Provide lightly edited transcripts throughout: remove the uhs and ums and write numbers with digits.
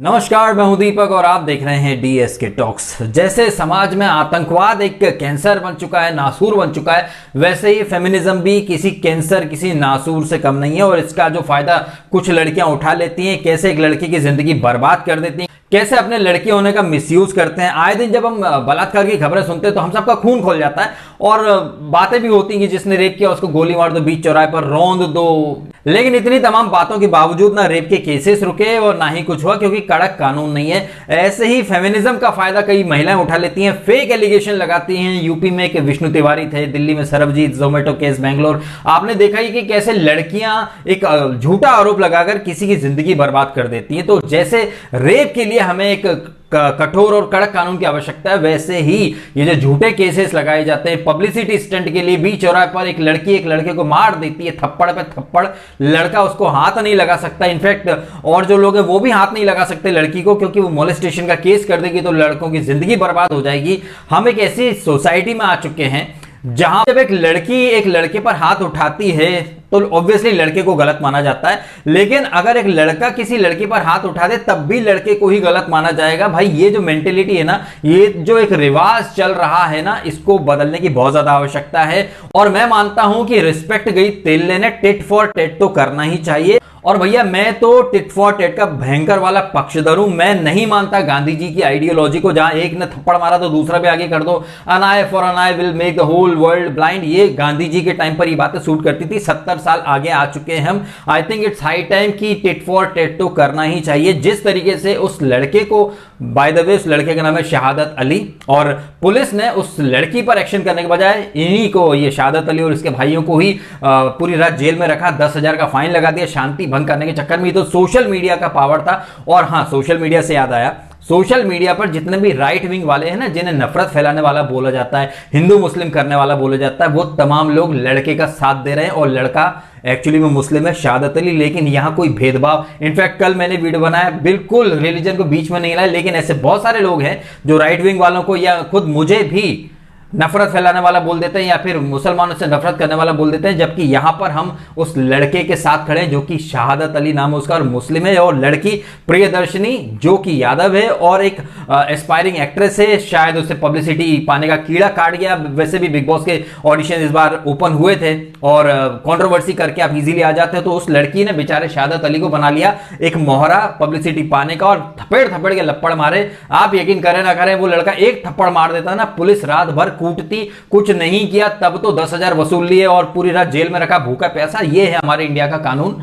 नमस्कार, मैं हूं दीपक और आप देख रहे हैं डीएसके टॉक्स। जैसे समाज में आतंकवाद एक कैंसर बन चुका है, नासूर बन चुका है, वैसे ही फेमिनिज्म भी किसी कैंसर, किसी नासूर से कम नहीं है। और इसका जो फायदा कुछ लड़कियां उठा लेती हैं, कैसे एक लड़की की जिंदगी बर्बाद कर देती हैं, कैसे अपने लड़के होने का मिसयूज करते हैं। आए दिन जब हम बलात्कार की खबरें सुनते हैं तो हम सबका खून खोल जाता है और बातें भी होती हैं कि जिसने रेप किया उसको गोली मार दो, बीच चौराहे पर रौंद दो। लेकिन इतनी तमाम बातों के बावजूद ना रेप के केसेस रुके और ना ही कुछ हुआ, क्योंकि कड़क कानून नहीं है। ऐसे ही फेमिनिज्म का फायदा कई महिलाएं उठा लेती हैं, फेक एलिगेशन लगाती हैं। यूपी में एक विष्णु तिवारी थे, दिल्ली में सरबजीत, जोमेटो केस बेंगलोर। आपने देखा ही कि कैसे लड़कियां एक झूठा आरोप लगाकर किसी की जिंदगी बर्बाद कर देती हैं। तो जैसे रेप के लिए हमें एक कठोर और कड़क कानून की आवश्यकता है, वैसे ही ये जो झूठे केसेस लगाए जाते हैं पब्लिसिटी स्टंट के लिए, बीच चौराहे पर एक लड़की एक लड़के को मार देती है थप्पड़ पे थप्पड़, लड़का उसको हाथ नहीं लगा सकता। इनफैक्ट और जो लोग हैं वो भी हाथ नहीं लगा सकते लड़की को, क्योंकि वो मोलेस्टेशन का केस कर देगी तो लड़कों की जिंदगी बर्बाद हो जाएगी। हम एक ऐसी सोसाइटी में आ चुके हैं जहां जब एक लड़की एक लड़के पर हाथ उठाती है तो ऑब्वियसली लड़के को गलत माना जाता है, लेकिन अगर एक लड़का किसी लड़की पर हाथ उठा दे तब भी लड़के को ही गलत माना जाएगा। भाई ये जो मेंटेलिटी है ना, ये जो एक रिवाज चल रहा है ना, इसको बदलने की बहुत ज्यादा आवश्यकता है। और मैं मानता हूं कि रिस्पेक्ट गई तेल लेने, टिट फॉर टेट तो करना ही चाहिए। और भैया मैं तो टिट फॉर टेट का भयंकर वाला पक्षधर हूं। मैं नहीं मानता गांधी जी की आइडियोलॉजी को, जहां एक ने थप्पड़ मारा तो दूसरा भी आगे कर दो, an eye for an eye will make the whole world blind. ये गांधी जी के टाइम पर ये बातें सूट करती थी। 70 साल आगे आ चुके हैं हम। I think it's high time कि टिट फॉर टेट तो करना ही चाहिए। जिस तरीके से उस लड़के को, बाय द वे उस लड़के का नाम है शहादत अली, और पुलिस ने उस लड़की पर एक्शन करने के बजाय इन्हीं को, ये शहादत अली और इसके भाइयों को ही पूरी रात जेल में रखा, 10,000 का फाइन लगा दिया शांति भंग करने के चक्कर में। ये तो सोशल मीडिया का पावर था। और हाँ, सोशल मीडिया से याद आया, सोशल मीडिया पर जितने भी राइट विंग वाले हैं ना, जिन्हें नफरत फैलाने वाला बोला जाता है, हिंदू मुस्लिम करने वाला बोला जाता है, वो तमाम लोग लड़के का साथ दे रहे हैं। और लड़का एक्चुअली में मुस्लिम है, शहादत अली, लेकिन यहां कोई भेदभाव, इनफैक्ट कल मैंने वीडियो बनाया, बिल्कुल रिलीजन को बीच में नहीं लाया, लेकिन ऐसे बहुत सारे लोग हैं जो राइट विंग वालों को या खुद मुझे भी नफरत फैलाने वाला बोल देते हैं या फिर मुसलमानों से नफरत करने वाला बोल देते हैं, जबकि यहां पर हम उस लड़के के साथ खड़े हैं जो कि शहादत अली नाम है उसका और मुस्लिम है, और लड़की प्रियदर्शनी जो कि यादव है और एक एस्पायरिंग एक्ट्रेस है। शायद उससे पब्लिसिटी पाने का कीड़ा काट गया। वैसे भी बिग बॉस के ऑडिशन इस बार ओपन हुए थे और कंट्रोवर्सी करके आप इजीली आ जाते हैं, तो उस लड़की ने बेचारे शहादत अली को बना लिया एक मोहरा पब्लिसिटी पाने का और थपेड़ थपेड़ के लप्पड़ मारे। आप यकीन करें ना करें, वो लड़का एक थप्पड़ मार देता ना, पुलिस रात भर कूटती, कुछ नहीं किया तब तो 10,000 वसूल लिए और पूरी रात जेल में रखा भूखा पैसा। ये है हमारे इंडिया का कानून।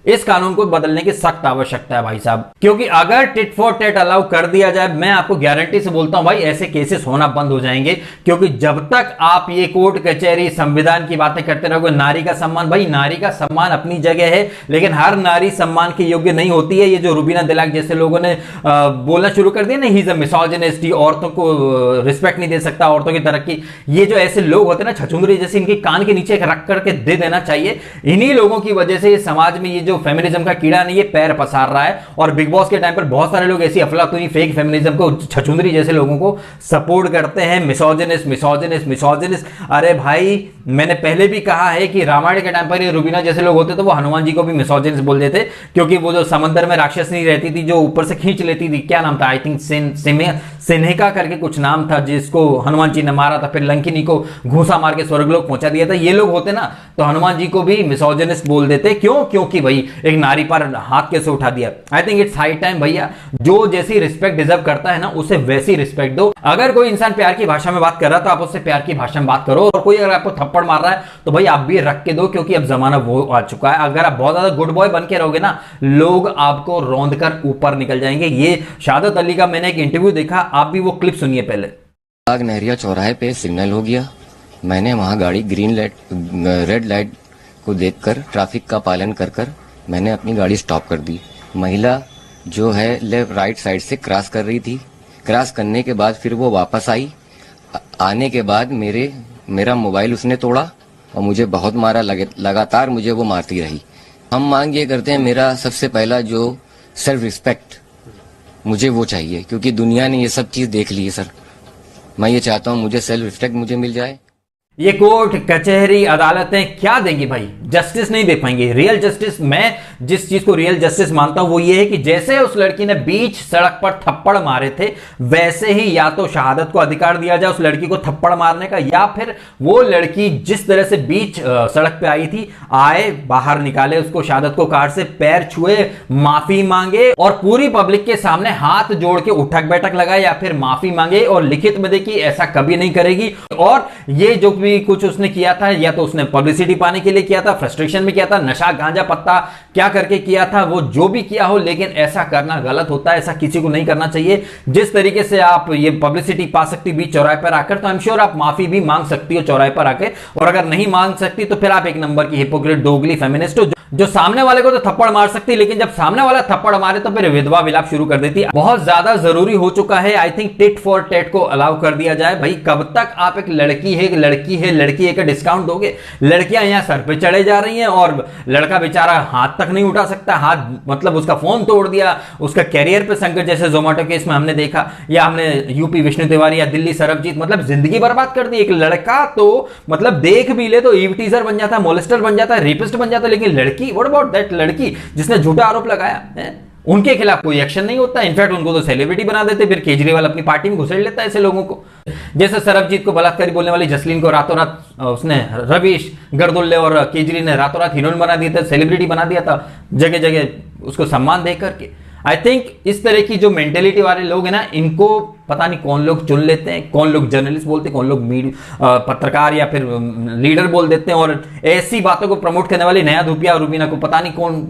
इस कानून को बदलने की सख्त आवश्यकता है भाई साहब, क्योंकि अगर टिट फॉर टेट अलाउ कर दिया जाए, मैं आपको गारंटी से बोलता हूं भाई ऐसे केसेस होना बंद हो जाएंगे। क्योंकि जब तक आप ये कोर्ट कचहरी संविधान की बातें करते रहोगे, नारी का सम्मान, भाई नारी का सम्मान अपनी जगह है, लेकिन हर नारी सम्मान के योग्य नहीं होती है। ये जो रुबीना दिलाक जैसे लोगों ने बोलना शुरू कर दिया ना, ही इज अ मिसोजिनिस्ट, औरतों को रिस्पेक्ट नहीं दे सकता, औरतों की तरक्की, ये जो ऐसे लोग होते हैं ना छछुंदरी जैसे, इनके कान के नीचे रख करके दे देना चाहिए। इन्हीं लोगों की वजह से समाज में ये जो फेमिनिज्म का कीड़ा नहीं, ये पैर पसार रहा है। और बिग बॉस के टाइम पर बहुत सारे लोग ऐसी अफलातूनी फेक फेमिनिज्म को, छछुंदरी जैसे लोगों को सपोर्ट करते हैं। Misogynist misogynist misogynist. अरे भाई मैंने पहले भी कहा है कि रामायण के टाइम पर ये रुबीना जैसे लोग होते तो वो हनुमान जी को भी मिसोजिनिस्ट बोल देते, क्योंकि वो जो समंदर में राक्षसनी रहती थी जो ऊपर से खींच लेती थी, क्या नाम था, आई थिंक सिन्हेका करके कुछ नाम था, जिसको हनुमान जी ने मारा था, फिर लंकिनी को घूसा मार के स्वर्गलोक पहुंचा दिया था। ये लोग होते ना तो हनुमान जी को भी मिसोजिनिस्ट बोल देते। क्यों? क्योंकि भाई एक नारी पर हाथ कैसे उठा दिया। I think it's high time भैया, जो जैसी रिस्पेक्ट डिजर्व करता है ना उसे वैसी रिस्पेक्ट दो। अगर कोई इंसान प्यार की भाषा में बात कर रहा है तो आप उससे प्यार की भाषा में बात करो, और कोई अगर आपको थप्पड़ मार रहा है तो भाई आप भी रख के दो, क्योंकि अब जमाना वो आ चुका है। अगर आप बहुत ज्यादा गुड बॉय बन के रहोगे ना, लोग आपको रौंद कर ऊपर निकल जाएंगे। ये शहादत अली का मैंने एक इंटरव्यू देखा, आप भी वो क्लिप सुनिए पहले। बाग नहरिया चौराहे पे सिग्नल हो गया, मैंने वहां गाड़ी ग्रीन लाइट रेड लाइट को देखकर ट्रैफिक का पालन कर कर मैंने अपनी गाड़ी स्टॉप कर दी। महिला जो है लेफ्ट राइट साइड से क्रॉस कर रही थी, क्रॉस करने के बाद फिर वो वापस आई। आने के बाद मेरा मोबाइल उसने तोड़ा और मुझे बहुत मारा, लगातार मुझे वो मारती रही। हम मांग ये करते हैं, मेरा सबसे पहला जो सेल्फ रिस्पेक्ट मुझे वो चाहिए, क्योंकि दुनिया ने ये सब चीज देख ली है सर। मैं ये चाहता हूँ मुझे सेल्फ रिस्पेक्ट मुझे मिल जाए। ये कोर्ट कचहरी अदालतें क्या देंगी भाई? जस्टिस नहीं दे पाएंगे। रियल जस्टिस, मैं जिस चीज को रियल जस्टिस मानता हूं वो ये है कि जैसे उस लड़की ने बीच सड़क पर थप्पड़ मारे थे, वैसे ही या तो शहादत को अधिकार दिया जाए उस लड़की को थप्पड़ मारने का, या फिर वो लड़की जिस तरह से बीच सड़क पे आई थी, आए बाहर निकाले उसको, शहादत को कार से, पैर छुए, माफी मांगे और पूरी पब्लिक के सामने हाथ जोड़ के उठक बैठक लगाए या फिर माफी मांगे और लिखित में दे कि ऐसा कभी नहीं करेगी। और ये जो भी कुछ उसने किया था, या तो उसने पब्लिसिटी पाने के लिए किया था, फ्रस्ट्रेशन में किया था, नशा गांजा पत्ता क्या करके किया था, वो जो भी किया हो, लेकिन ऐसा करना गलत होता है, ऐसा किसी को नहीं करना चाहिए। जिस तरीके से आप ये पब्लिसिटी पा सकती बीच चौराहे पर आकर, तो आई एम श्योर आप माफी भी मांग सकती हो चौराहे पर आकर। और अगर नहीं मांग सकती तो फिर आप एक नंबर की हिपोक्रेट, दोगली फेमिनिस्ट हो, जो सामने वाले को तो थप्पड़ मार सकती है, लेकिन जब सामने वाला थप्पड़ मारे तो फिर विधवा विलाप शुरू कर देती है। बहुत ज्यादा जरूरी हो चुका है, I think tit for tat को अलाउ कर दिया जाए। भाई कब तक आप एक लड़की है का डिस्काउंट दोगे? लड़कियां यहां सर पे चढ़े जा रही हैं और लड़का बेचारा हाथ तक नहीं उठा सकता, हाथ मतलब उसका फोन तोड़ दिया, उसका कैरियर पे संकट, जैसे जोमेटो केस में हमने देखा, या हमने यूपी विष्णु तिवारी या दिल्ली सरबजीत, मतलब जिंदगी बर्बाद कर दी। एक लड़का तो मतलब देख भी ले तो ईव टीजर बन जाता, मोलेस्टर बन जाता, रेपिस्ट बन जाता, लेकिन लड़की, व्हाट अबाउट दैट लड़की जिसने झूठा आरोप लगाया है, उनके खिलाफ कोई एक्शन नहीं होता। इनफैक्ट उनको तो सेलिब्रिटी बना देते, फिर केजरीवाल अपनी पार्टी में घुसेड़ लेता है ऐसे लोगों को। जैसे सरबजीत को बलात्कारी बोलने वाली जसलीन को रातों रात उसने रवीश गर्दुल्ले और केजरी ने रातों रात हीरोइन बना दिया था, सेलिब्रिटी बना दिया था, जगह जगह उसको सम्मान दे करके। आई थिंक इस तरह की जो मेंटेलिटी वाले लोग हैं ना, इनको पता नहीं कौन लोग चुन लेते हैं, कौन लोग जर्नलिस्ट बोलते हैं, कौन लोग पत्रकार या फिर लीडर बोल देते हैं, और ऐसी बातों को प्रमोट करने वाली नया धूपिया और रूबीना को पता नहीं कौन,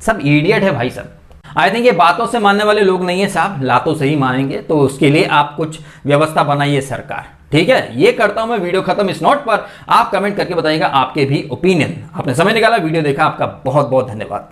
सब इडियट है भाई सब। आई थिंक ये बातों से मानने वाले लोग नहीं है साहब, लातों से ही मानेंगे। तो उसके लिए आप कुछ व्यवस्था बनाइए सरकार, ठीक है। ये करता हूं मैं, वीडियो खत्म। इस नोट पर आप कमेंट करके बताइएगा आपके भी ओपिनियन। आपने समय निकाला, वीडियो देखा, आपका बहुत बहुत धन्यवाद।